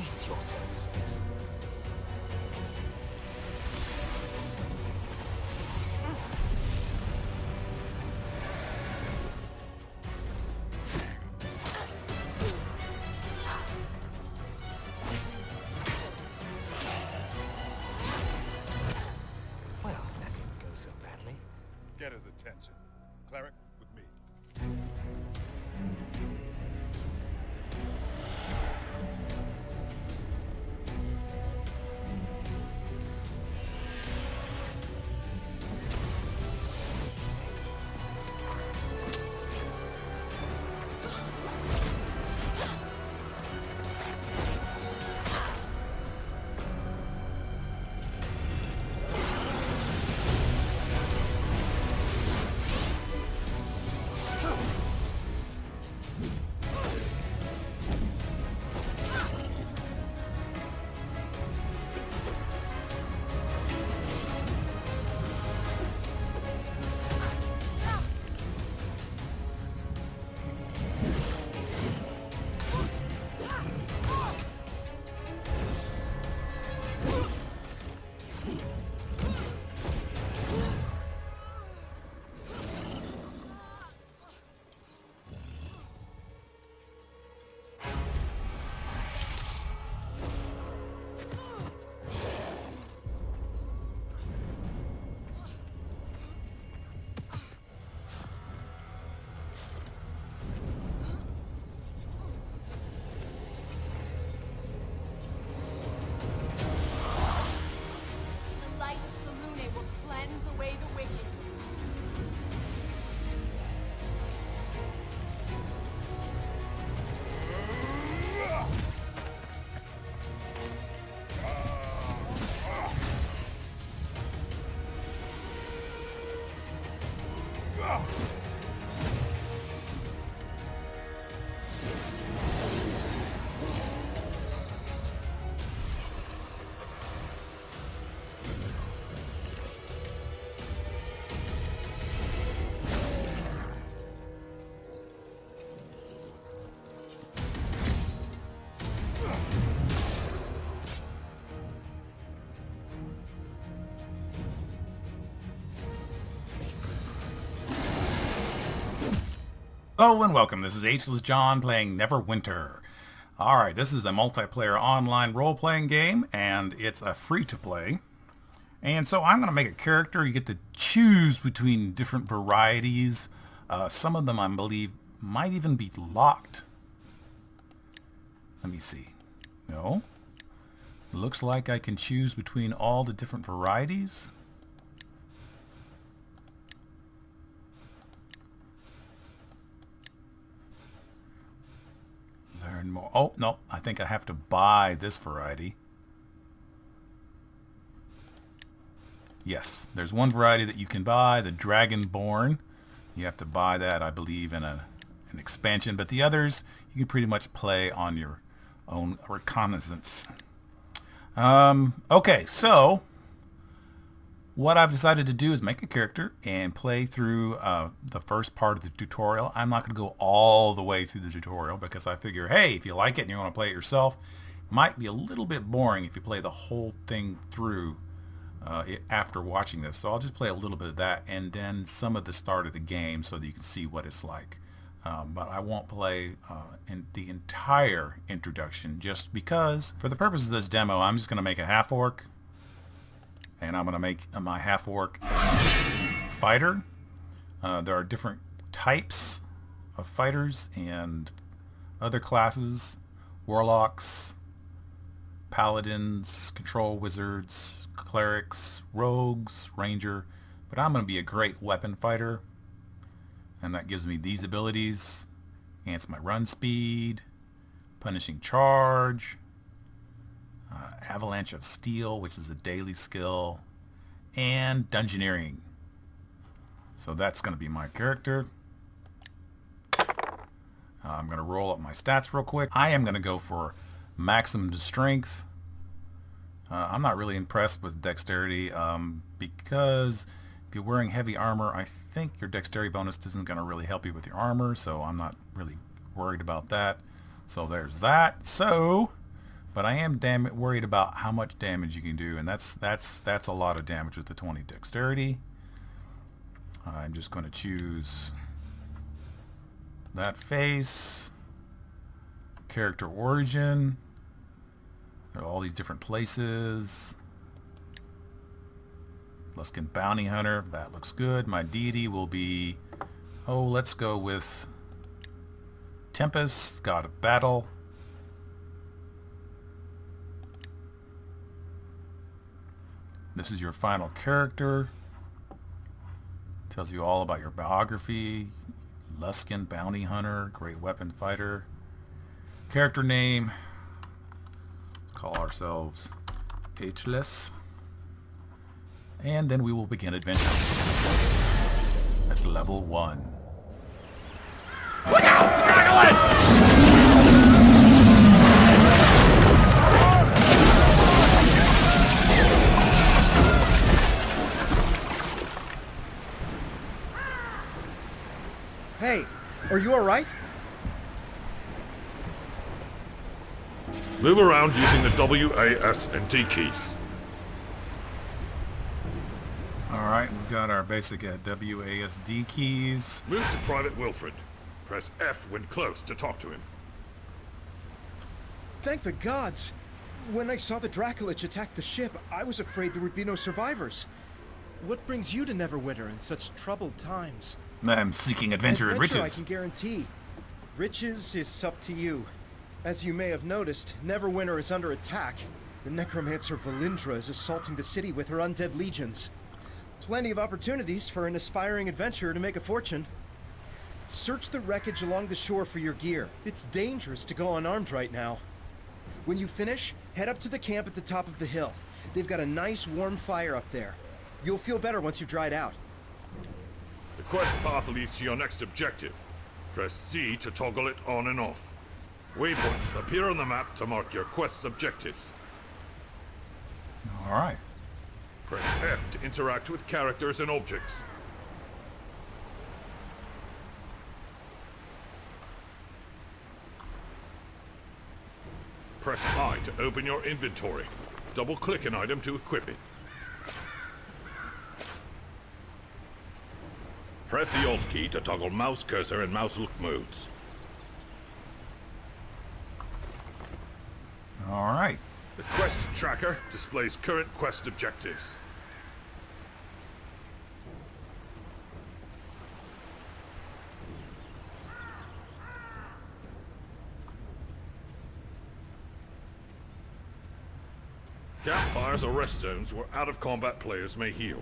brace yourselves for this. Well, that didn't go so badly. Get his attention. Cleric, with me. The light of Selune will cleanse away the wicked. Hello and welcome. This is HLessJon playing Neverwinter. Alright, this is a multiplayer online role-playing game, and it's a free-to-play. And so I'm going to make a character. You get to choose between different varieties. Some of them, I believe, might even be locked. Let me see. No. Looks like I can choose between all the different varieties. Learn more. Oh, no. I think I have to buy this variety. Yes, there's one variety that you can buy, the Dragonborn. You have to buy that, I believe, in an expansion. But the others, you can pretty much play on your own reconnaissance. Okay, so what I've decided to do is make a character and play through the first part of the tutorial. I'm not going to go all the way through the tutorial because I figure, hey, if you like it and you want to play it yourself, it might be a little bit boring if you play the whole thing through after watching this. So I'll just play a little bit of that and then some of the start of the game so that you can see what it's like. But I won't play in the entire introduction just because for the purpose of this demo, I'm just going to make a half-orc. And I'm going to make my half-orc fighter. There are different types of fighters and other classes. Warlocks, paladins, control wizards, clerics, rogues, ranger. But I'm going to be a great weapon fighter. And that gives me these abilities. Enhance my run speed. Punishing charge. Avalanche of Steel, which is a daily skill, and Dungeoneering. So that's going to be my character. I'm going to roll up my stats real quick. I am going to go for maximum strength. I'm not really impressed with dexterity because if you're wearing heavy armor, I think your dexterity bonus isn't going to really help you with your armor, so I'm not really worried about that. So there's that. So But I am worried about how much damage you can do, and that's a lot of damage with the 20 dexterity. I'm just going to choose that face. Character origin. There are all these different places. Luskin Bounty Hunter. That looks good. My deity will be... Oh, let's go with Tempest, God of Battle. This is your final character. Tells you all about your biography. Luskin Bounty Hunter, great weapon fighter. Character name. Call ourselves HLess. And then we will begin adventure at level 1. Look out! Dragolet! Hey, are you alright? Move around using the W, A, S, and D keys. Alright, we've got our basic WASD keys. Move to Private Wilfred. Press F when close to talk to him. Thank the gods! When I saw the Dracolich attack the ship, I was afraid there would be no survivors. What brings you to Neverwinter in such troubled times? I'm seeking adventure and riches. I can guarantee. Riches is up to you. As you may have noticed, Neverwinter is under attack. The necromancer Valindra is assaulting the city with her undead legions. Plenty of opportunities for an aspiring adventurer to make a fortune. Search the wreckage along the shore for your gear. It's dangerous to go unarmed right now. When you finish, head up to the camp at the top of the hill. They've got a nice warm fire up there. You'll feel better once you've dried out. The quest path leads to your next objective. Press Z to toggle it on and off. Waypoints appear on the map to mark your quest's objectives. Alright. Press F to interact with characters and objects. Press I to open your inventory. Double-click an item to equip it. Press the Alt key to toggle mouse cursor and mouse look modes. Alright. The quest tracker displays current quest objectives. Campfires or rest zones where out-of-combat players may heal.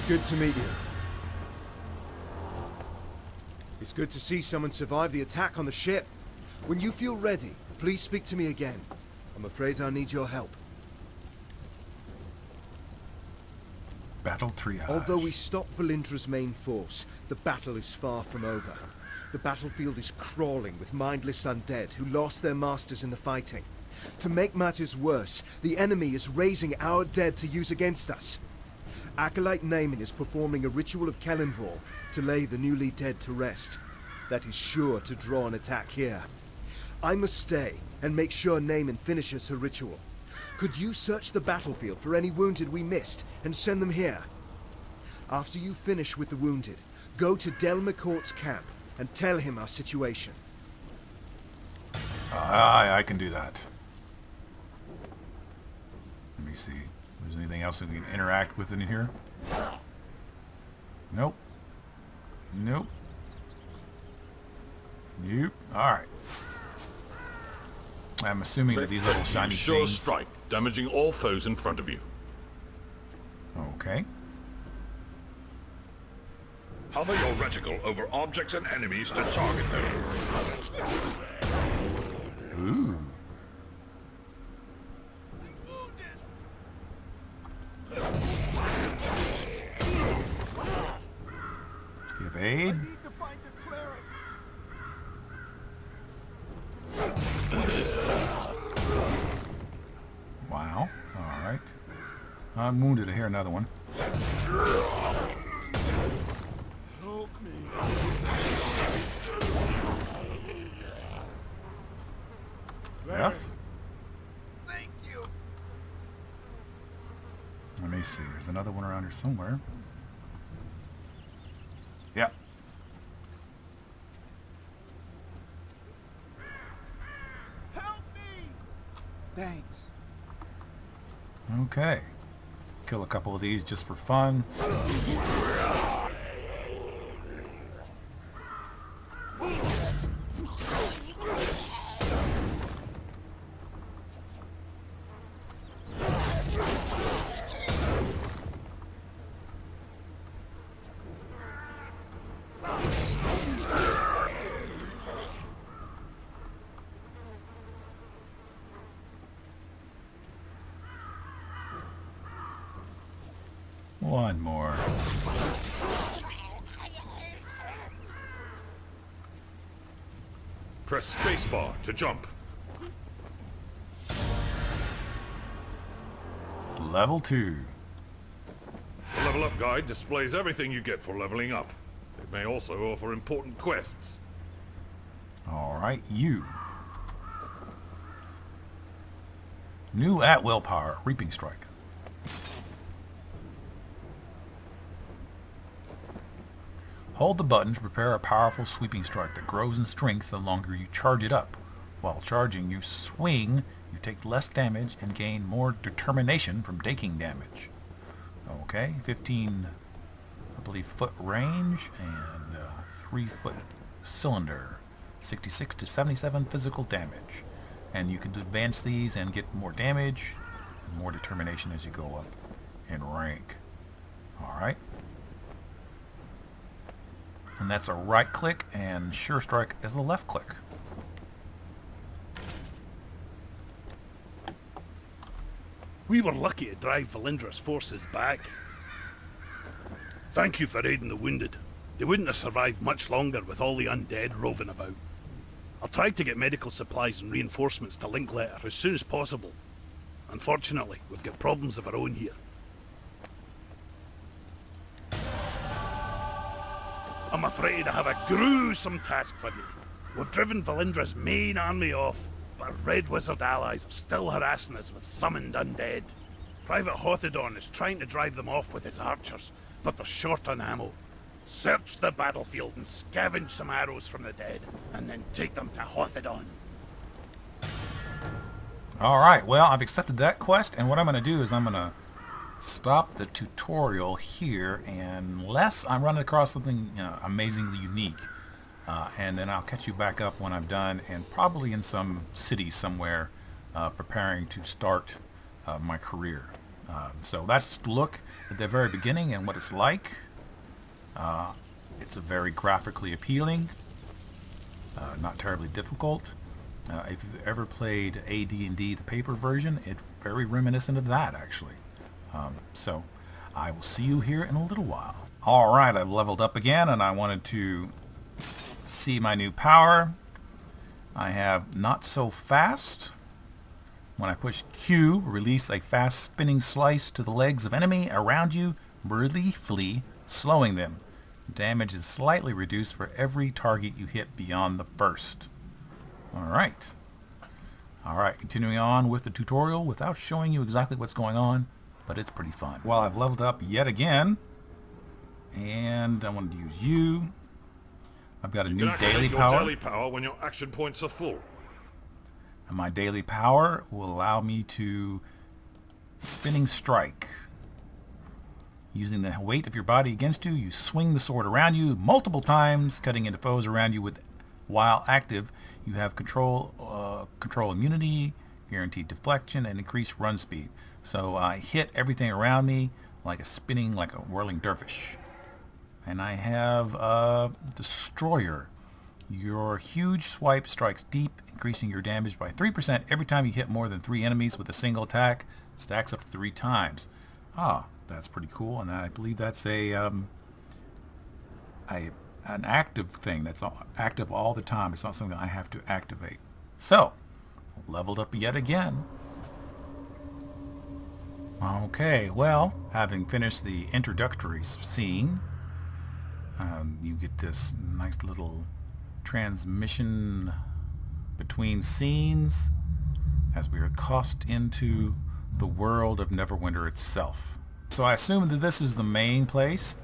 Good to meet you. It's good to see someone survive the attack on the ship. When you feel ready, please speak to me again. I'm afraid I need your help. Battle triage. Although we stopped Valindra's main force, the battle is far from over. The battlefield is crawling with mindless undead who lost their masters in the fighting. To make matters worse, the enemy is raising our dead to use against us. Acolyte Naaman is performing a ritual of Kelimvor to lay the newly dead to rest. That is sure to draw an attack here. I must stay and make sure Naaman finishes her ritual. Could you search the battlefield for any wounded we missed and send them here? After you finish with the wounded, go to Del McCourt's camp and tell him our situation. I can do that. Let me see. If there's anything else that we can interact with in here? Nope. Nope. Nope. Alright. I'm assuming that these little shiny Sure things... strike, damaging all foes in front of you. Okay. Hover your reticle over objects and enemies to target them. Ooh. Give aid. Wow. Alright. I'm wounded. I hear another one. F? Thank you. Let me see. There's another one around here somewhere. Yep. Help me! Thanks. Okay. Kill a couple of these just for fun. One more. Press spacebar to jump. Level 2. The Level Up Guide displays everything you get for leveling up. It may also offer important quests. Alright, you. New at will power, Reaping Strike. Hold the button to prepare a powerful sweeping strike that grows in strength the longer you charge it up. While charging, you swing, you take less damage and gain more determination from taking damage. Okay, 15, I believe, foot range and 3 foot cylinder. 66 to 77 physical damage. And you can advance these and get more damage and more determination as you go up in rank. Alright. And that's a right click, and Sure Strike is a left click. We were lucky to drive Valindra's forces back. Thank you for aiding the wounded. They wouldn't have survived much longer with all the undead roving about. I'll try to get medical supplies and reinforcements to Linkletter as soon as possible. Unfortunately, we've got problems of our own here. I'm afraid I have a gruesome task for you. We've driven Valindra's main army off, but our Red Wizard allies are still harassing us with summoned undead. Private Hothedon is trying to drive them off with his archers, but they're short on ammo. Search the battlefield and scavenge some arrows from the dead, and then take them to Hothedon. Alright, well, I've accepted that quest, and what I'm going to do is I'm going to stop the tutorial here unless I'm running across something amazingly unique. And then I'll catch you back up when I'm done, and probably in some city somewhere preparing to start my career. So that's a look at the very beginning and what it's like. It's a very graphically appealing, not terribly difficult. If you've ever played AD&D, the paper version, it's very reminiscent of that, actually. So I will see you here in a little while. Alright, I've leveled up again, and I wanted to see my new power. I have Not So Fast. When I push Q, release a fast spinning slice to the legs of enemy around you, briefly slowing them. Damage is slightly reduced for every target you hit beyond the first. Alright. Alright, continuing on with the tutorial without showing you exactly what's going on, but it's pretty fun. Well, I've leveled up yet again, and I wanted to use you. I've got a new daily power. Daily power when your action points are full. And my daily power will allow me to spinning strike. Using the weight of your body against you, you swing the sword around you multiple times, cutting into foes around you with. While active, you have control immunity, guaranteed deflection, and increased run speed. So I hit everything around me like a spinning, like a whirling dervish. And I have Destroyer. Your huge swipe strikes deep, increasing your damage by 3% every time you hit more than 3 enemies with a single attack. Stacks up to 3 times. Ah, that's pretty cool, and I believe that's an active thing that's active all the time. It's not something I have to activate. So, leveled up yet again. Okay, well, having finished the introductory scene, you get this nice little transmission between scenes. as we are tossed into the world of Neverwinter itself. So I assume that this is the main place.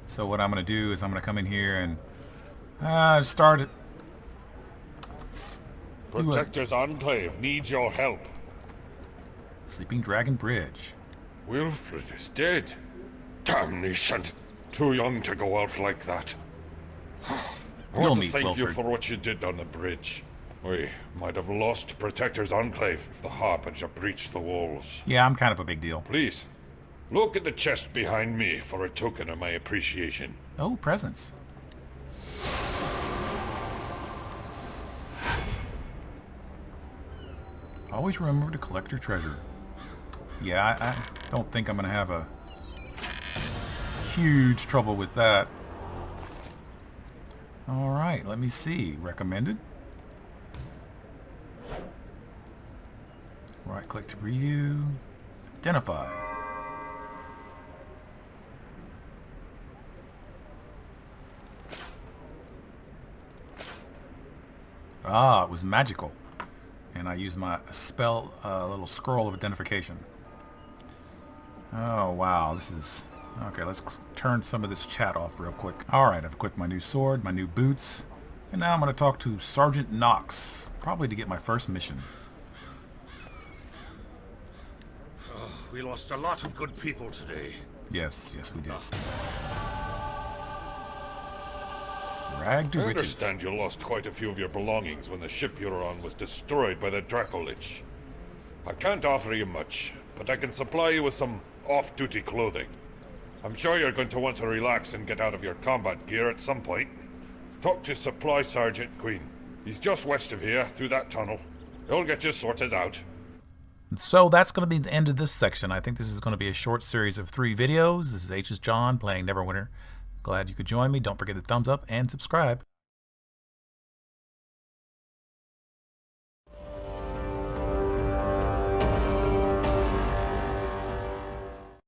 So what I'm going to do is I'm going to come in here and start it. Protector's Enclave needs your help. Sleeping Dragon Bridge. Wilfred is dead. Damnation. Too young to go out like that. I You'll want to meet thank you Wilfred. for what you did on the bridge. We might have lost Protector's Enclave if the Harbinger breached the walls. Yeah, I'm kind of a big deal. Please, look at the chest behind me for a token of my appreciation. Oh, presents. Always remember to collect your treasure. Yeah, I don't think I'm going to have a huge trouble with that. Alright, let me see. Recommended. Right click to preview. Identify. Ah, it was magical. And I used my spell, little scroll of identification. Oh, wow. This is... Okay, let's turn some of this chat off real quick. Alright, I've equipped my new sword, my new boots. And now I'm going to talk to Sergeant Knox. Probably to get my first mission. We lost a lot of good people today. Yes, we did. Rag to I riches. understand you lost quite a few of your belongings when the ship you were on was destroyed by the Dracolich. I can't offer you much, but I can supply you with some off-duty clothing. I'm sure you're going to want to relax and get out of your combat gear at some point. Talk to Supply Sergeant Queen. He's just west of here, through that tunnel. He'll get you sorted out. So that's going to be the end of this section. I think this is going to be a short series of 3 videos. This is HLessJon playing Neverwinter. Glad you could join me. Don't forget to thumbs up and subscribe.